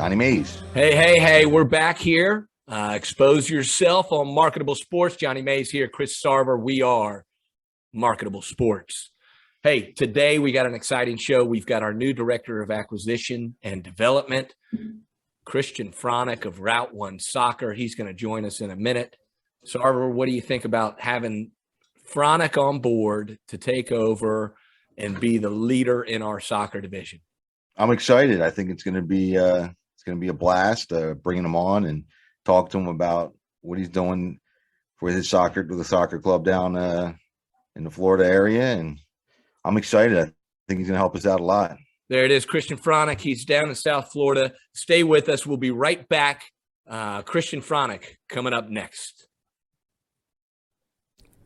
Johnny Mays. Hey, we're back here. Expose yourself on Marketable Sports. Johnny Mays here, Chris Sarver. We are Marketable Sports. Hey, today we got an exciting show. We've got our new Director of Acquisition and Development, Christian Fronick of Route1Soccer. He's going to join us in a minute. Sarver, what do you think about having Fronick on board to take over and be the leader in our soccer division? I'm excited. I think it's going to be a blast bringing him on and talk to him about what he's doing for his soccer club down in the Florida area, and I'm excited. I think he's going to help us out a lot. There it is, Christian Fronick. He's down in South Florida. Stay with us. We'll be right back. Christian Fronick coming up next.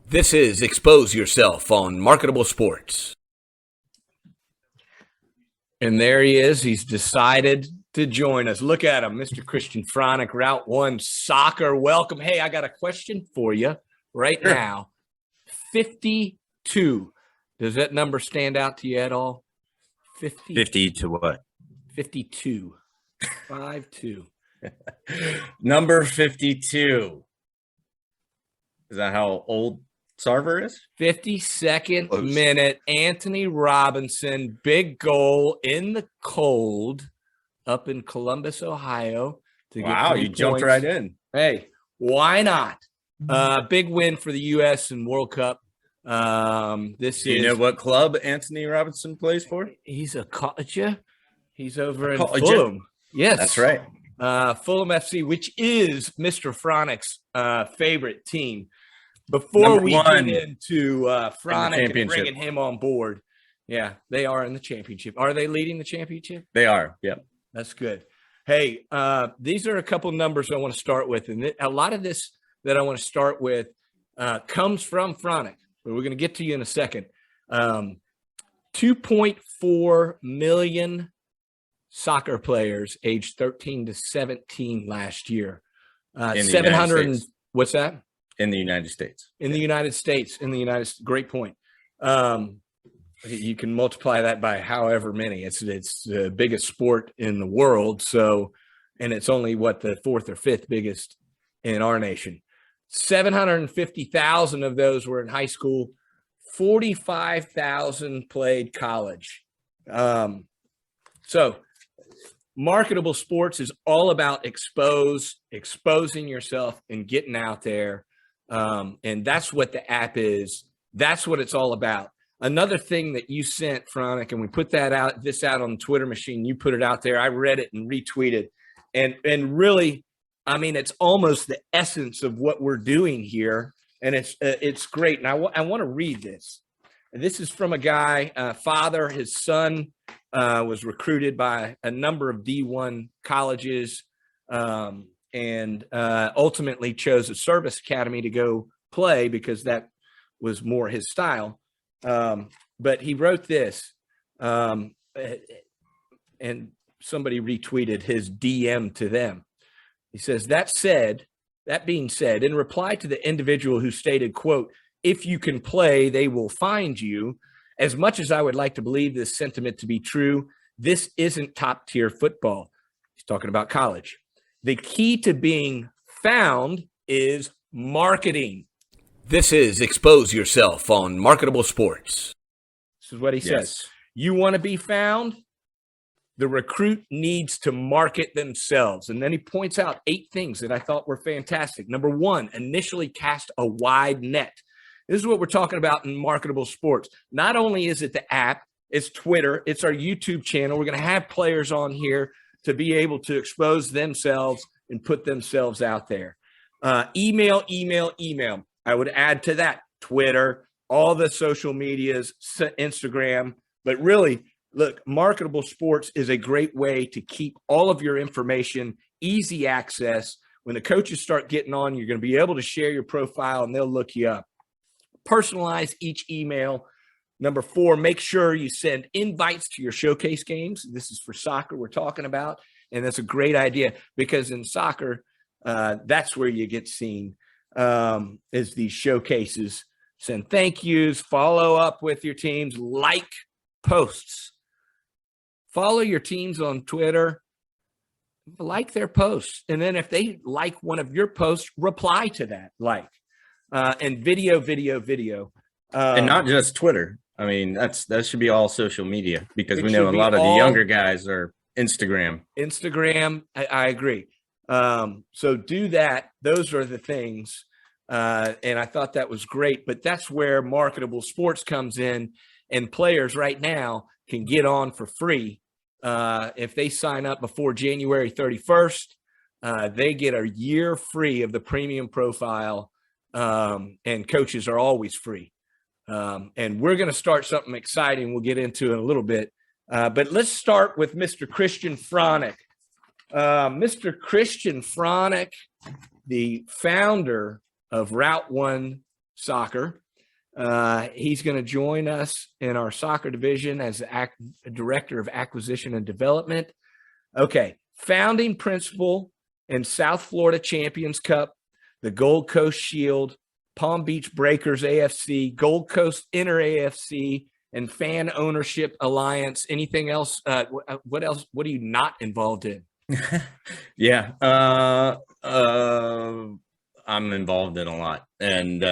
This is Expose Yourself on Marketable Sports. And there he is. He's decided to join us. Look at him, Mr. Christian Fronick, Route1Soccer. Welcome. Hey, I got a question for you right now. 52. Does that number stand out to you at all? 50 to what? 52. 5-2. Number 52. Is that how old Sarver is? 52nd minute. Anthony Robinson, big goal in the cold up in Columbus, Ohio. Wow, you jumped right in. Hey, why not? Big win for the U.S. in World Cup. Do you know what club Anthony Robinson plays for? He's a colleger. He's over in Fulham. Yes, that's right. Fulham FC, which is Mr. Fronick's favorite team. Before we get into Fronick and bringing him on board, yeah, they are in the championship. Are they leading the championship? They are. Yep, that's good. Hey, these are a couple numbers I want to start with, and a lot of this that I want to start with comes from Fronick. But we're going to get to you in a second. 2.4 million soccer players aged 13 to 17 last year. 700. What's that? In the United States. In the United States. Great point. You can multiply that by however many. It's the biggest sport in the world. So, and it's only the fourth or fifth biggest in our nation. 750,000 of those were in high school. 45,000 played college. So Marketable Sports is all about exposing yourself and getting out there. And that's what the app is. That's what it's all about. Another thing that you sent, Fronick, and we put this out on the Twitter machine. You put it out there. I read it and retweeted. And really, I mean, it's almost the essence of what we're doing here, and it's great. And I want to read this. This is from a guy, father. His son was recruited by a number of D1 colleges, and ultimately chose a service academy to go play because that was more his style. But he wrote this, and somebody retweeted his DM to them. He says, that being said, in reply to the individual who stated, quote, "If you can play, they will find you. As much as I would like to believe this sentiment to be true, this isn't top tier football." He's talking about college. "The key to being found is marketing." This is Expose Yourself on Marketable Sports. This is what he says. You want to be found? The recruit needs to market themselves. And then he points out 8 things that I thought were fantastic. Number 1, initially cast a wide net. This is what we're talking about in Marketable Sports. Not only is it the app, it's Twitter, it's our YouTube channel. We're going to have players on here to be able to expose themselves and put themselves out there. Email. I would add to that Twitter, all the social medias, Instagram, but really, look, Marketable Sports is a great way to keep all of your information, easy access. When the coaches start getting on, you're going to be able to share your profile and they'll look you up. Personalize each email. Number 4, make sure you send invites to your showcase games. This is for soccer we're talking about. And that's a great idea because in soccer, that's where you get seen, is these showcases. Send thank yous, follow up with your teams, like posts. Follow your teams on Twitter. like their posts. And then if they like one of your posts, reply to that, and video. And not just Twitter. I mean, that should be all social media, because It we know a should be lot of the all- younger guys are Instagram. I agree. So do that. Those are the things. And I thought that was great, but that's where Marketable Sports comes in, and players right now can get on for free. If they sign up before January 31st, they get a year free of the premium profile. And coaches are always free. And we're going to start something exciting we'll get into in a little bit. But let's start with Mr. Christian Fronick. Mr. Christian Fronick, the founder of Route1Soccer. He's going to join us in our soccer division as Director of Acquisition and Development. Okay, founding principal in South Florida Champions Cup, the Gold Coast Shield, Palm Beach Breakers AFC, Gold Coast Inter AFC, and Fan Ownership Alliance. Anything else? What else? What are you not involved in? Yeah. I'm involved in a lot, and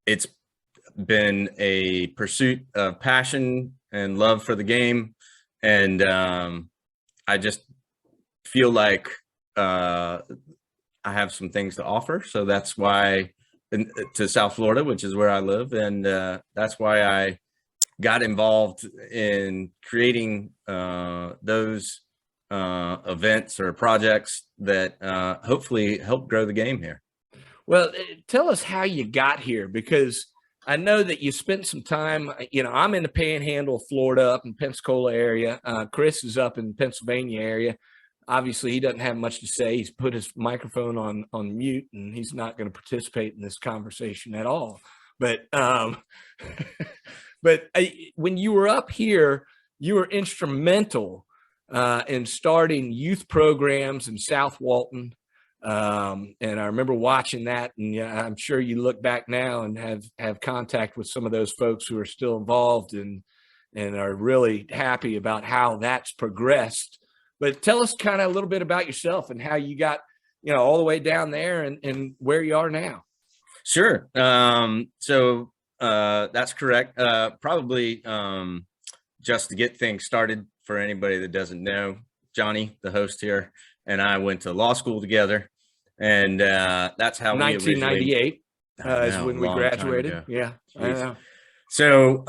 it's been a pursuit of passion and love for the game. And I just feel like I have some things to offer. So that's why to South Florida, which is where I live. And that's why I got involved in creating those events or projects that hopefully help grow the game here. Well, tell us how you got here, because I know that you spent some time, I'm in the Panhandle of Florida, up in Pensacola area. Chris is up in Pennsylvania area. Obviously, he doesn't have much to say. He's put his microphone on mute, and he's not going to participate in this conversation at all. But when you were up here, you were instrumental in starting youth programs in South Walton. And I remember watching that, and I'm sure you look back now and have contact with some of those folks who are still involved and are really happy about how that's progressed. But tell us kind of a little bit about yourself and how you got, all the way down there and where you are now. Sure. So that's correct. Probably just to get things started for anybody that doesn't know, Johnny, the host here, and I went to law school together, and that's how 1998 is when we graduated. Yeah, I Jeez. know. So,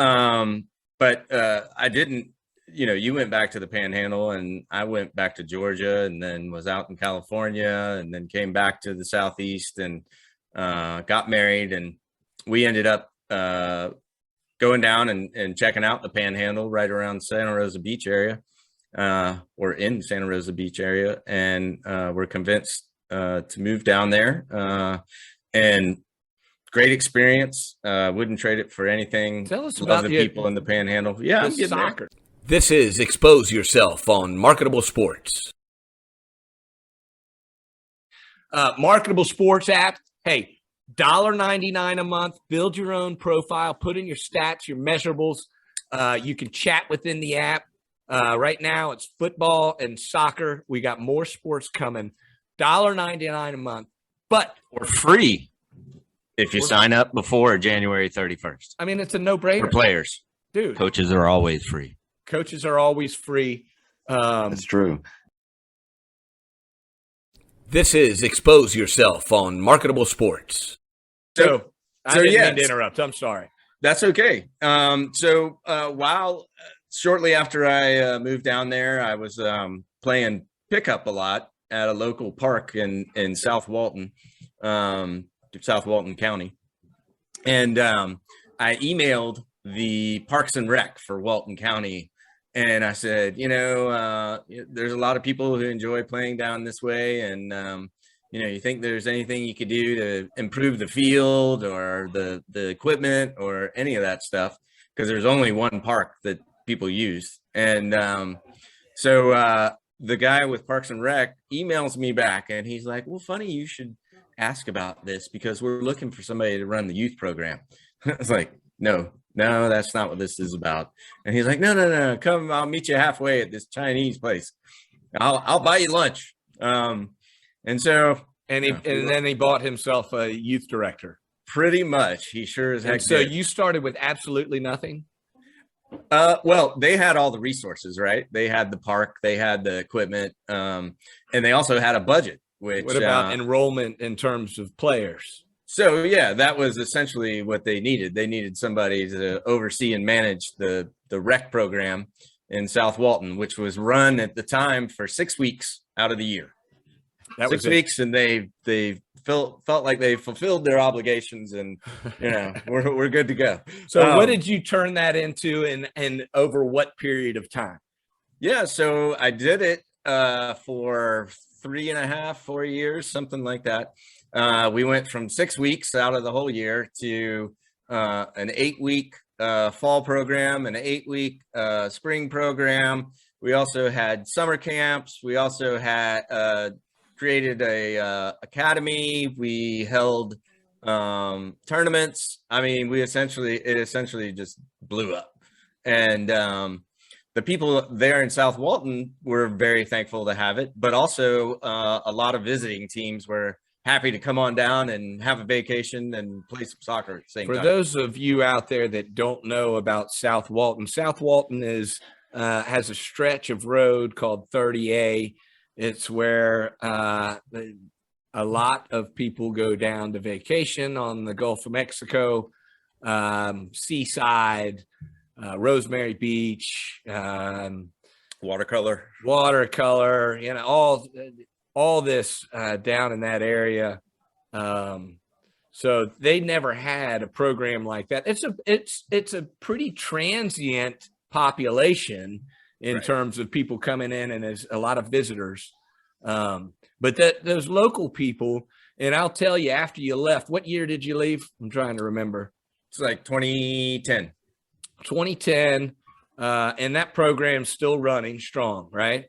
but I didn't. You went back to the Panhandle, and I went back to Georgia, and then was out in California, and then came back to the Southeast, and got married, and we ended up going down and checking out the Panhandle right around Santa Rosa Beach area, or in Santa Rosa Beach area, and we're convinced to move down there, and great experience. Wouldn't trade it for anything. Tell us Love about the people in the Panhandle. Yeah, I'm getting soccer. This is Expose Yourself on Marketable Sports. Marketable Sports app. Hey, $1.99 a month. Build your own profile. Put in your stats, your measurables. You can chat within the app. Right now, it's football and soccer. We got more sports coming. $1.99 a month. But We're free if you sign up before January 31st. I mean, it's a no-brainer. For players. Dude. Coaches are always free. Coaches are always free. That's true. This is Expose Yourself on Marketable Sports. So I didn't mean to interrupt. I'm sorry. That's okay. So while shortly after I moved down there, I was playing pickup a lot at a local park in South Walton, South Walton County. And I emailed the Parks and Rec for Walton County. And I said, there's a lot of people who enjoy playing down this way. And, you think there's anything you could do to improve the field or the equipment or any of that stuff? Because there's only one park that people use. And so the guy with Parks and Rec emails me back, and he's like, well, funny, you should ask about this because we're looking for somebody to run the youth program. I was like, no, that's not what this is about. And he's like, no, come, I'll meet you halfway at this Chinese place. I'll buy you lunch. And so, And then he bought himself a youth director. pretty much, he sure as heck And so did. you started with absolutely nothing. Well, they had all the resources, right? They had the park, they had the equipment, and they also had a budget. Which What about enrollment in terms of players? So yeah, that was essentially what they needed. They needed somebody to oversee and manage the rec program in South Walton, which was run at the time for 6 weeks out of the year. That was 6 weeks, and they felt like they fulfilled their obligations, and we're good to go. So what did you turn that into, and over what period of time? Yeah, so I did it for 3.5, 4 years, something like that. We went from 6 weeks out of the whole year to an 8-week fall program, an 8-week spring program. We also had summer camps. We also had created a academy. We held tournaments. I mean, it essentially just blew up. And the people there in South Walton were very thankful to have it, but also a lot of visiting teams were happy to come on down and have a vacation and play some soccer at the same time. For those of you out there that don't know about South Walton is has a stretch of road called 30A. It's where a lot of people go down to vacation on the Gulf of Mexico, seaside, Rosemary Beach, watercolor, all this down in that area. So they never had a program like that. It's a pretty transient population in terms of people coming in, and there's a lot of visitors. But those local people, and I'll tell you, after you left, what year did you leave? I'm trying to remember. It's like 2010. 2010, and that program's still running strong, right?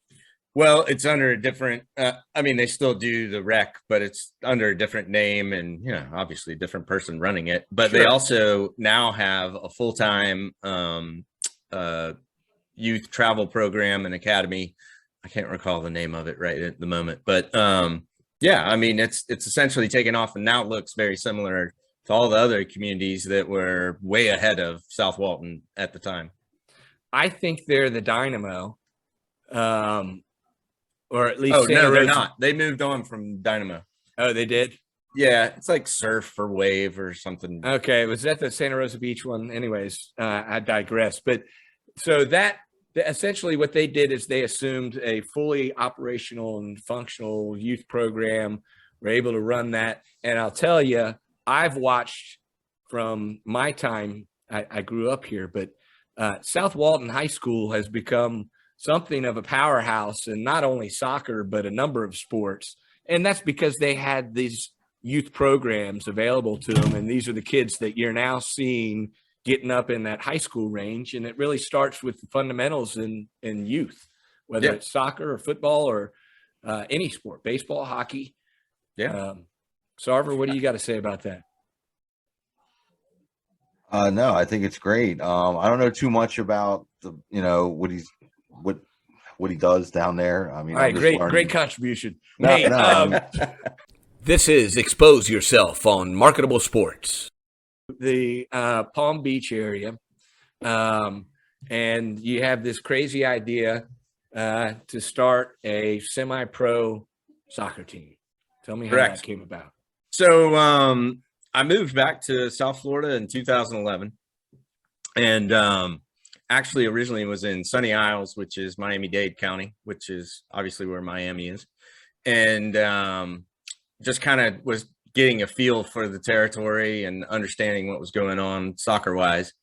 Well, it's under a different, I mean, they still do the rec, but it's under a different name and, obviously a different person running it. But They also now have a full-time youth travel program and academy. I can't recall the name of it right at the moment. But yeah, I mean, it's essentially taken off and now looks very similar to all the other communities that were way ahead of South Walton at the time. I think they're the dynamo. Or at least no, they're not. They moved on from Dynamo. Oh, they did? Yeah, it's like Surf or Wave or something. Okay, was that the Santa Rosa Beach one? Anyways, I digress. But so that essentially what they did is they assumed a fully operational and functional youth program, were able to run that. And I'll tell you, I've watched from my time, I grew up here, but South Walton High School has become something of a powerhouse in not only soccer, but a number of sports. And that's because they had these youth programs available to them. And these are the kids that you're now seeing getting up in that high school range. And it really starts with the fundamentals in youth, whether it's soccer or football or any sport, baseball, hockey. Yeah. Sarver, what do you got to say about that? No, I think it's great. I don't know too much about what he does down there. I mean, all right, great contribution. No, this is Expose Yourself on Marketable Sports. The Palm Beach area, and you have this crazy idea to start a semi-pro soccer team. Tell me how that came about. So I moved back to South Florida in 2011, and actually originally was in Sunny Isles, which is Miami-Dade County, which is obviously where Miami is. And just kind of was getting a feel for the territory and understanding what was going on soccer-wise,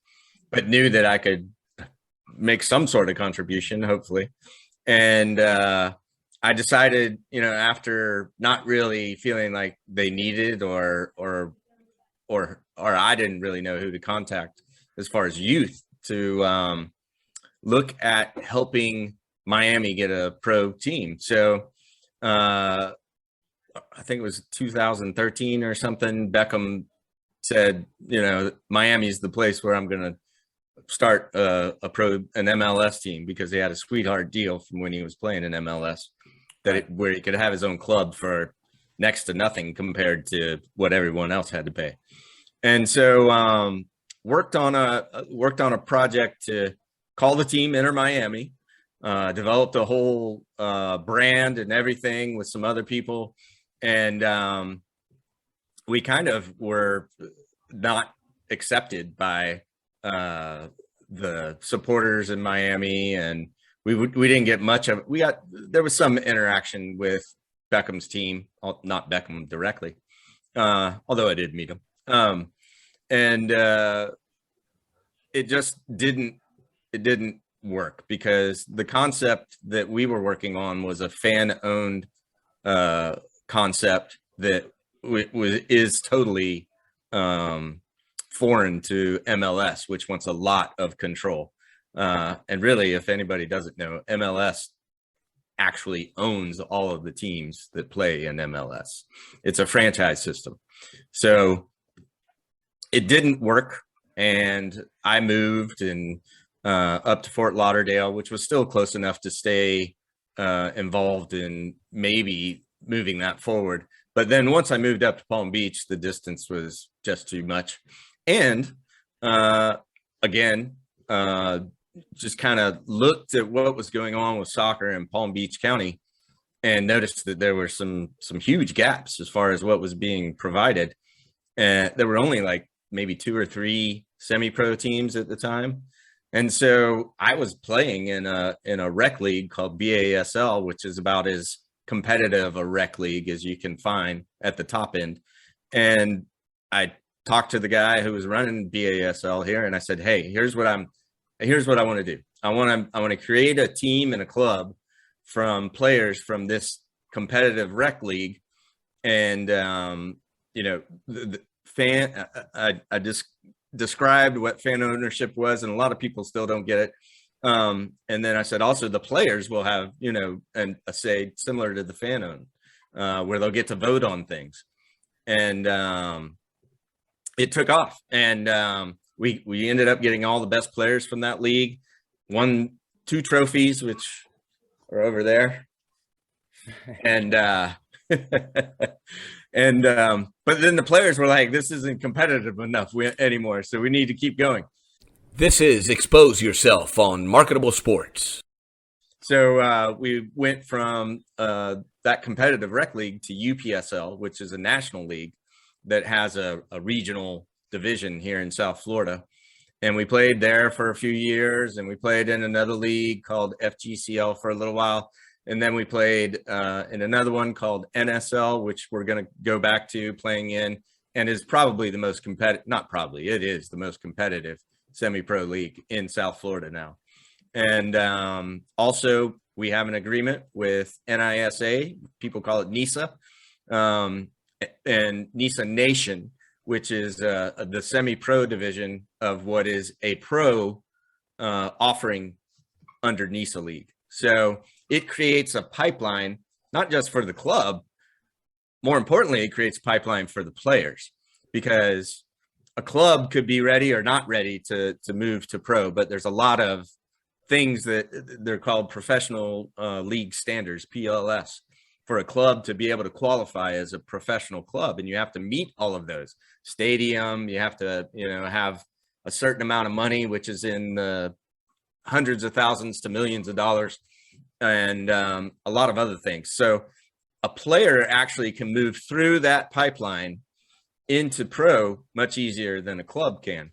but knew that I could make some sort of contribution, hopefully. And I decided, after not really feeling like they needed or I didn't really know who to contact as far as youth, to look at helping Miami get a pro team. So I think it was 2013 or something. Beckham said, Miami's the place where I'm going to start an MLS team because he had a sweetheart deal from when he was playing in MLS where he could have his own club for next to nothing compared to what everyone else had to pay. And so worked on a project to call the team Inter Miami, developed a whole brand and everything with some other people. And we kind of were not accepted by the supporters in Miami, and we didn't get much of it. There was some interaction with Beckham's team, not Beckham directly, although I did meet him. And it just didn't work because the concept that we were working on was a fan-owned concept that is totally foreign to MLS, which wants a lot of control. And really, if anybody doesn't know, MLS actually owns all of the teams that play in MLS. It's a franchise system. So it didn't work. And I moved up to Fort Lauderdale, which was still close enough to stay involved in maybe moving that forward. But then once I moved up to Palm Beach, the distance was just too much. And again, just kind of looked at what was going on with soccer in Palm Beach County and noticed that there were some huge gaps as far as what was being provided. And there were only like maybe 2 or 3 semi-pro teams at the time. And so I was playing in a rec league called BASL, which is about as competitive a rec league as you can find at the top end. And I talked to the guy who was running BASL here, and I said, "Hey, here's what I want to do. I want to create a team and a club from players from this competitive rec league." And the fan, I just described what fan ownership was, and a lot of people still don't get it. And then I said, also the players will have, a say similar to the fan own, where they'll get to vote on things. And it took off. And we ended up getting all the best players from that league, won 2 trophies, which are over there. And but then the players were like, this isn't competitive enough anymore, so we need to keep going. This is Expose Yourself on Marketable Sports. So we went from that competitive rec league to UPSL, which is a national league that has a regional division here in South Florida. And we played there for a few years, and we played in another league called FGCL for a little while. And then we played in another one called NSL, which we're going to go back to playing in, and is probably the most competitive, not probably, it is the most competitive semi-pro league in South Florida now. And also we have an agreement with NISA, people call it NISA, and NISA Nation, which is the semi-pro division of what is a pro offering under NISA League. So it creates a pipeline, not just for the club, more importantly, it creates a pipeline for the players, because a club could be ready or not ready to move to pro, but there's a lot of things that they're called professional league standards, PLS, for a club to be able to qualify as a professional club. And you have to meet all of those. Stadium, you have to, have a certain amount of money, which is in the hundreds of thousands to millions of dollars, and a lot of other things. So a player actually can move through that pipeline into pro much easier than a club can.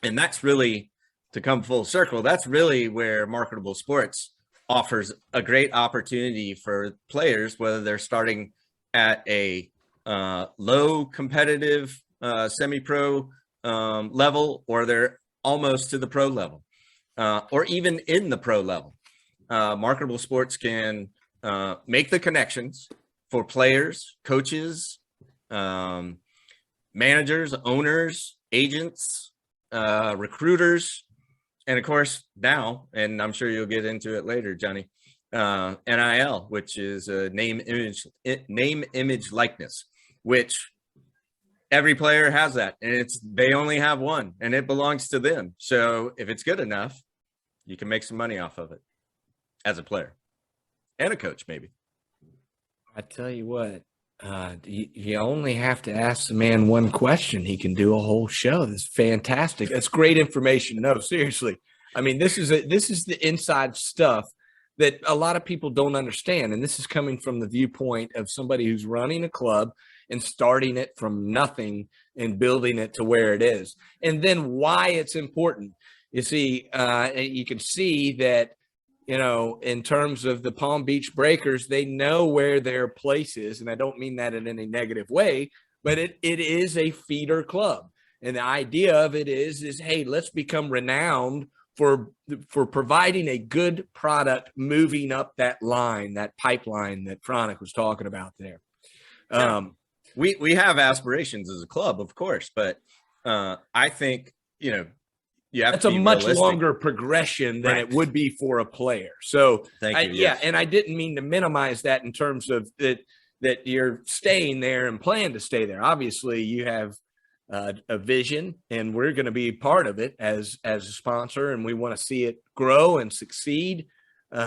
And that's really, to come full circle, that's really where Marketable Sports offers a great opportunity for players, whether they're starting at a low competitive semi-pro level, or they're almost to the pro level, or even in the pro level. Marketable Sports can make the connections for players, coaches, managers, owners, agents, recruiters, and of course now, and I'm sure you'll get into it later, Johnny, NIL, which is a name, image, likeness, which every player has that, and they only have one, and it belongs to them. So if it's good enough, you can make some money off of it as a player and a coach, maybe. I tell you what, you only have to ask the man one question. He can do a whole show. That's fantastic. That's great information. No, seriously. I mean, this is the inside stuff that a lot of people don't understand. And this is coming from the viewpoint of somebody who's running a club and starting it from nothing and building it to where it is. And then why it's important. You see, you can see that, in terms of the Palm Beach Breakers, they know where their place is. And I don't mean that in any negative way, but it is a feeder club. And the idea of it is, hey, let's become renowned for providing a good product, moving up that line, that pipeline that Fronic was talking about there. We have aspirations as a club, of course, but I think, you have that's to a be much realistic. longer progression than Right. it would be for a player. So Thank you. yeah, Yes. and I didn't mean to minimize that in terms of that you're staying there and plan to stay there. Obviously, you have a vision, and we're going to be part of it as a sponsor, and we want to see it grow and succeed,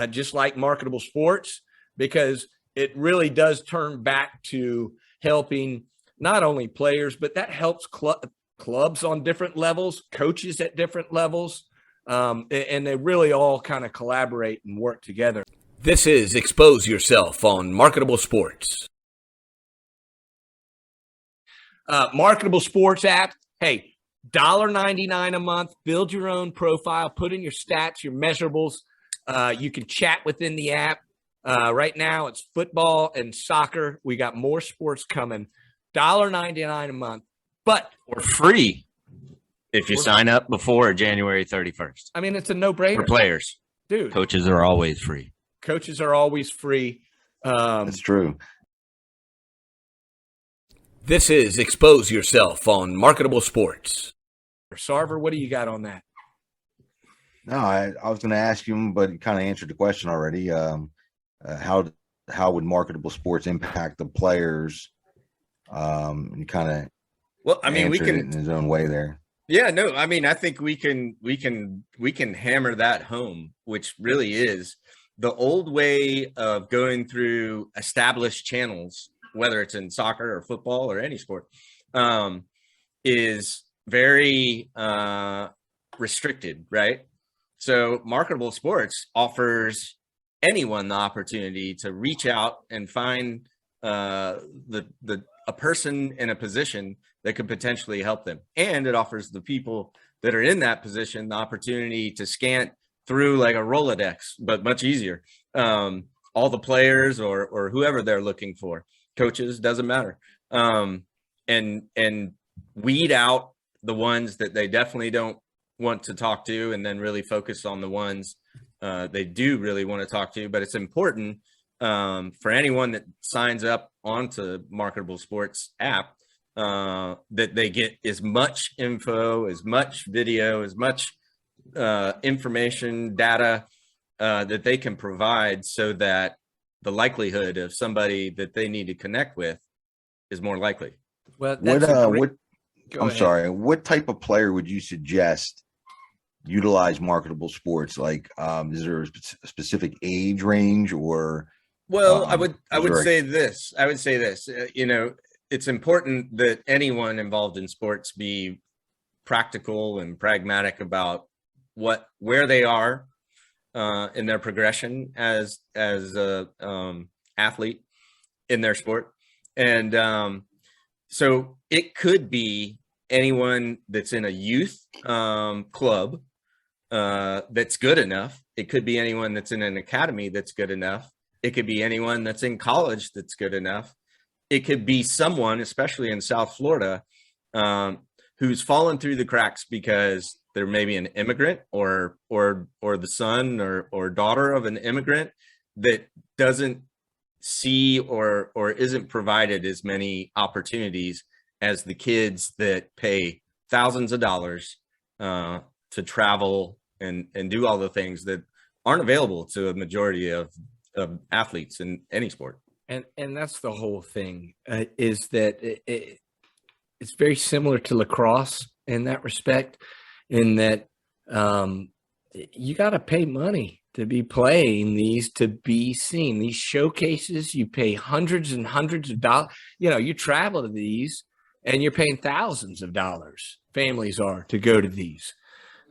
just like Marketable Sports, because it really does turn back to helping not only players, but that helps clubs on different levels, coaches at different levels, and they really all kind of collaborate and work together. This is Expose Yourself on Marketable Sports. Marketable Sports app. Hey, $1.99 a month. Build your own profile. Put in your stats, your measurables. You can chat within the app. Right now, it's football and soccer. We got more sports coming. $1.99 a month. But For free if you sign up before January 31st. I mean, it's a no-brainer. For players. Dude. Coaches are always free. Coaches are always free. That's true. This is Expose Yourself on Marketable Sports. Sarver, what do you got on that? No, I was going to ask you, but you kind of answered the question already. How would Marketable Sports impact the players? And kind of Well, I mean, we answered it can in his own way there. Yeah, no, I mean, I think we can hammer that home, which really is the old way of going through established channels, whether it's in soccer or football or any sport, is very restricted, right? So Marketable Sports offers anyone the opportunity to reach out and find a person in a position that could potentially help them. And it offers the people that are in that position the opportunity to scan through like a Rolodex, but much easier. All the players or whoever they're looking for, coaches, doesn't matter. And weed out the ones that they definitely don't want to talk to, and then really focus on the ones they do really want to talk to. But it's important for anyone that signs up onto Marketable Sports app that they get as much info, as much video, as much information, data that they can provide, so that the likelihood of somebody that they need to connect with is more likely. Well, that's sorry. What type of player would you suggest utilize Marketable Sports? Like, is there a specific age range, or? Well, I would say this. It's important that anyone involved in sports be practical and pragmatic about where they are in their progression as a athlete in their sport. And so it could be anyone that's in a youth club that's good enough. It could be anyone that's in an academy that's good enough. It could be anyone that's in college that's good enough. It could be someone, especially in South Florida, who's fallen through the cracks because they're maybe an immigrant or the son or daughter of an immigrant that doesn't see or isn't provided as many opportunities as the kids that pay thousands of dollars to travel and do all the things that aren't available to a majority of athletes in any sport. And that's the whole thing, is that it's very similar to lacrosse in that respect, in that you got to pay money to be playing these, to be seen. These showcases, you pay hundreds and hundreds of dollars. You travel to these and you're paying thousands of dollars. Families are to go to these.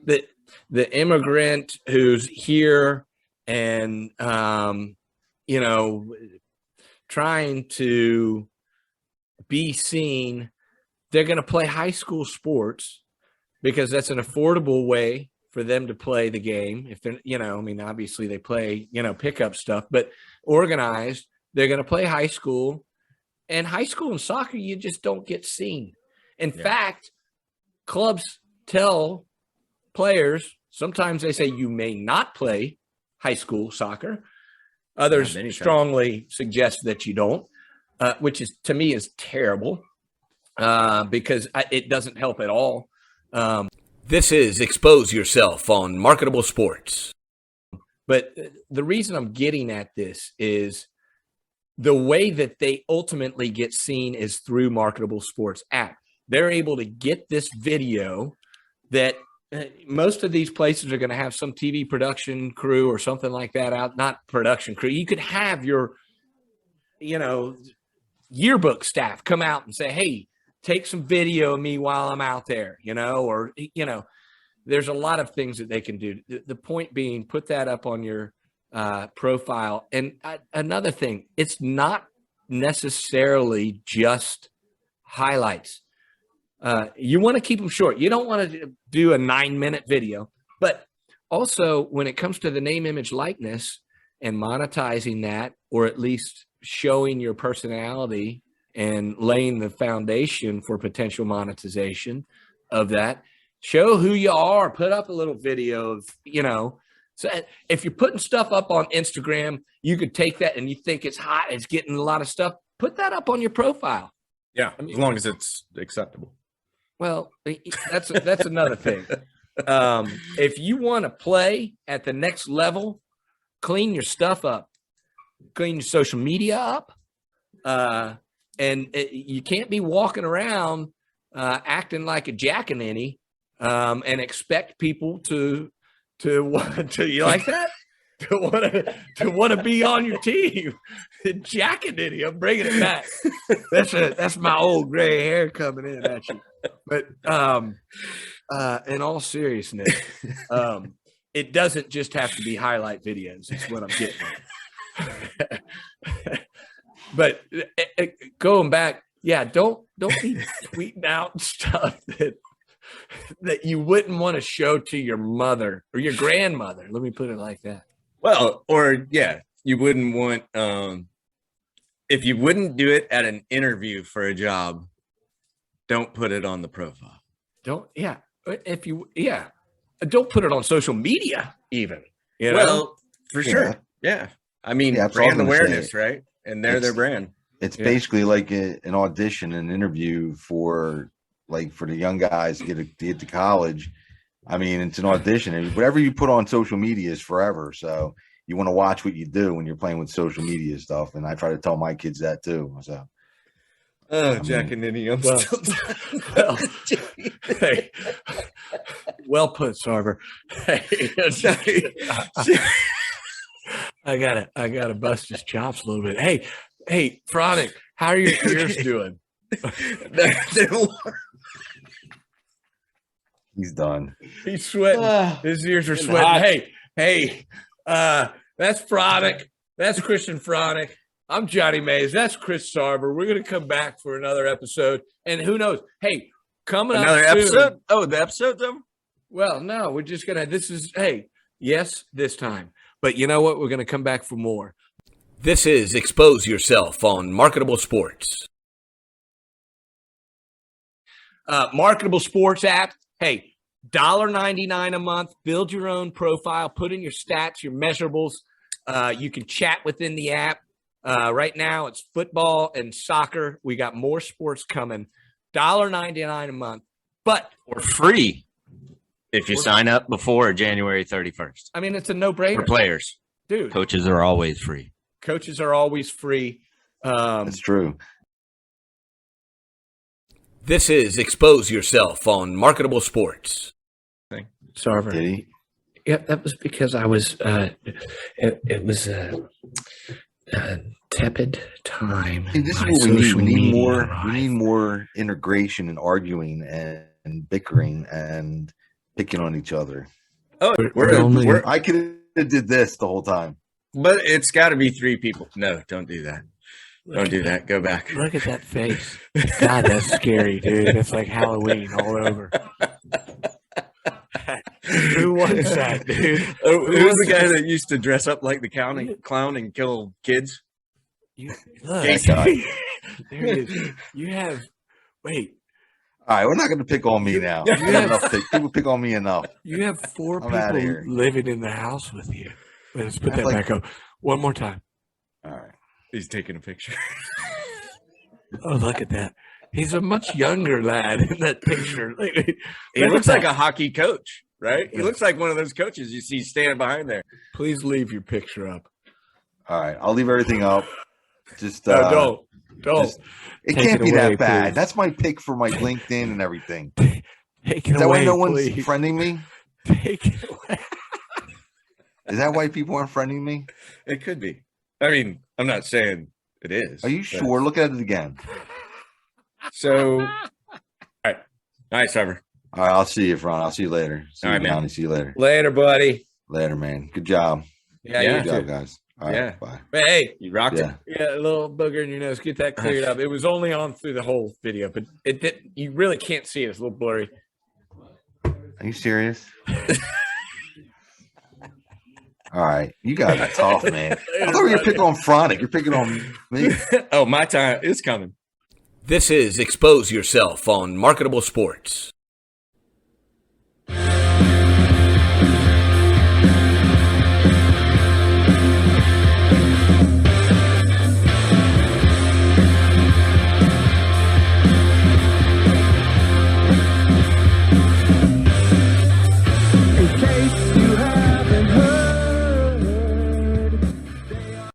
The immigrant who's here and, trying to be seen, they're going to play high school sports because that's an affordable way for them to play the game. If they're, obviously they play, pickup stuff, but organized, they're going to play high school. And high school and soccer, you just don't get seen. In fact, clubs tell players, sometimes they say you may not play high school soccer. Others strongly suggest that you don't, which is, to me, is terrible because it doesn't help at all. This is Expose Yourself on Marketable Sports. But the reason I'm getting at this is the way that they ultimately get seen is through Marketable Sports app. They're able to get this video that most of these places are going to have some TV production crew or something like that out, not production crew. You could have your, yearbook staff come out and say, hey, take some video of me while I'm out there, there's a lot of things that they can do. The point being, put that up on your profile. And another thing, it's not necessarily just highlights. You want to keep them short. You don't want to do a 9-minute video, but also when it comes to the name, image, likeness and monetizing that, or at least showing your personality and laying the foundation for potential monetization of that, show who you are, put up a little video of, so if you're putting stuff up on Instagram, you could take that and you think it's hot, it's getting a lot of stuff, put that up on your profile. Yeah. As long as it's acceptable. Well, that's another thing. If you want to play at the next level, clean your stuff up, clean your social media up. You can't be walking around acting like a jackaninny and expect people to you like that? to want to be on your team. Jackaninny, I'm bringing it back. That's my old gray hair coming in at you. But in all seriousness, it doesn't just have to be highlight videos. Is what I'm getting at. But going back, don't be tweeting out stuff that you wouldn't want to show to your mother or your grandmother. Let me put it like that. Well, or you wouldn't want if you wouldn't do it at an interview for a job, don't put it on the profile. Don't put it on social media even. Well, for sure. Yeah. I mean, brand awareness, right? And they're their brand. It's basically like an audition, an interview for the young guys to get to college. I mean, it's an audition, and whatever you put on social media is forever. So you want to watch what you do when you're playing with social media stuff. And I try to tell my kids that too. So, Jack and Nitty, hey, well put, Sarver. I gotta bust his chops a little bit. Hey, Fronic, how are your ears doing? He's done. He's sweating. His ears are sweating. Hot. Hey, that's Fronic. That's Christian Fronic. I'm Johnny Mays. That's Chris Sarver. We're gonna come back for another episode, and who knows? Hey, coming up another soon, episode. Oh, the episode's over. Well, no, we're just gonna. Yes, this time. But you know what? We're gonna come back for more. This is Expose Yourself on Marketable Sports. Marketable Sports app. Hey, $1.99 a month. Build your own profile. Put in your stats, your measurables. You can chat within the app. Right now, it's football and soccer. We got more sports coming. $1.99 a month, but for free if you sign up before January 31st. I mean, it's a no-brainer For players, dude. coaches are always free. Coaches are always free. That's true. This is Expose Yourself on Marketable Sports. Sarver. Did he? Yep, that was because I was. It was a tepid time. See, this is My what we need. social We need media more. life. We need more integration and arguing and bickering and picking on each other. Oh, We're only- I could have did this the whole time. but it's got to be 3 people. No, don't do that. Don't do that. Go back. Look at that face. God, that's scary, dude. That's like Halloween all over. Who wants that, dude? Oh, who's the guy that used to dress up like the clown and kill kids? Look, That guy. there it is. You have. Wait. All right, we're not going to pick on me now. Yeah. We got enough people pick on me enough. You have 4 I'm outta people here. living in the house with you. Let's put that Like- back up one more time. All right. He's taking a picture. Oh, look at that. He's a much younger lad in that picture. He looks like a hockey coach, right? He looks like one of those coaches you see standing behind there. Please leave your picture up. All right. I'll leave everything up. Just No, don't. just- it Take can't it be away, that bad. please. That's my pick for my LinkedIn and everything. Take it Is that away, why no one's please. friending me? Take it away. Is that why people aren't friending me? It could be. I mean, I'm not saying it is. Are you but- sure? Look at it again. So, all right. Nice, Sarver. All right. I'll see you, Ron. I'll see you later. See All you, right, man. Donnie. See you later. Later, buddy. Later, man. Good job. Yeah, Yeah. Good job, guys. All right. Yeah. Bye. Hey, You rocked Yeah. it. yeah, a little booger in your nose. Get that cleared up. It was only on through the whole video, but it did. You really can't see it. It's a little blurry. Are you serious? All right. You guys are tough, man. I thought you were picking on Fronic. You're picking on me. Oh, my time is coming. This is Expose Yourself on Marketable Sports.